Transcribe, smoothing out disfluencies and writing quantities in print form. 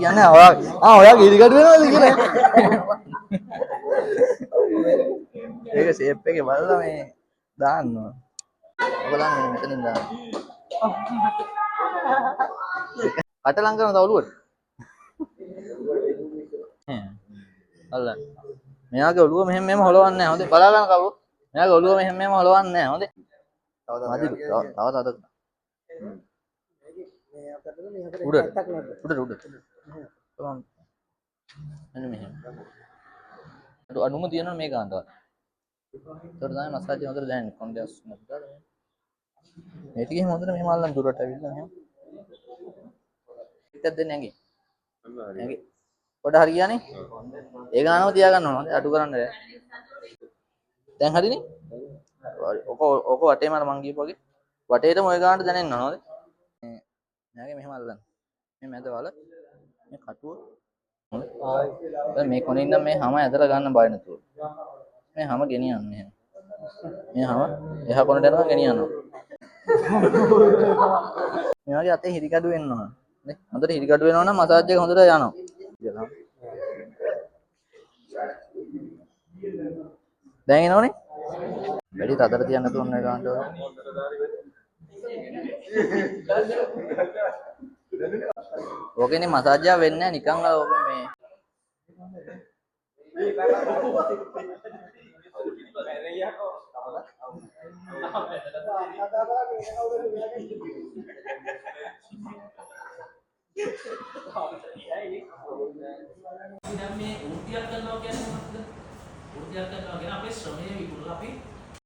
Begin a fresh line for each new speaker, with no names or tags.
කියන්නේ ඔයාගේ ඉදිකට වෙනවද කියලා. ඒක ෂේප් එකේ බලලා මේ දාන්න ඕන. ඔයගොල්ලන් මෙතනින් දාන්න. කට ලං කරන තවලුවට. අල්ලන්න. මෙයාගේ ඔළුව මෙහෙම හොලවන්නේ නැහැ. හොඳේ බලා ගන්න කවුරු. මෙයාගේ ඔළුව මෙහෙම හොලවන්නේ නැහැ. හොඳේ. තව උඩ. මෙන්න මෙහෙම. අනුම තියනවා මේ ගන්නවත්. ඒතර තමයි මසාජ් හොඳට දැනෙන්නේ. කොන්දේස් නැද්ද? මේ ටිකෙන් හොඳට මෙහෙම අල්ලන්න දුරට ඇවිල්ලා මෙහෙම. පිටත් දෙන්නේ නැගේ. නැගේ. පොඩ හරියන්නේ? ඒ ගානම තියාගන්න ඕන. අඩු කරන්න බෑ. දැන් හරිනේ? ඔක වටේම අර මං කියපු වගේ වටේටම ඔය ගානට දැනෙන්න ඕනද? මෙයාගේ මෙහෙම අල්ලන්න. මේ මැද වල මේ කටුව හොඳයි. මේ කොනේ ඉඳන් මේ හැම ඇදලා ගන්න බය නැතුව. මේ හැම ගෙනියන්න මෙහෙම. මේ හැම එහා කොනට යනවා ගෙනියනවා. මේ වගේ අතේ හිරිකඩු වෙන්න ඕන. නේ? හොඳට හිරිකඩු වෙනවා නම් මසාජ් එක හොඳට යනවා. දැන් එනවනේ? වැඩි තදට තියන්න නැතුව ඔන්න ගන්නට ඕන. ඕකේනේ මසාජ් එක වෙන්නේ නැහැ නිකන් අර ඕක මේ
මේ වෘත්තියක් කරනවා කියන්නේ මොකක්ද? වෘත්තියක් කරනවා කියන අපේ ශ්‍රමයේ විකුණලා අපි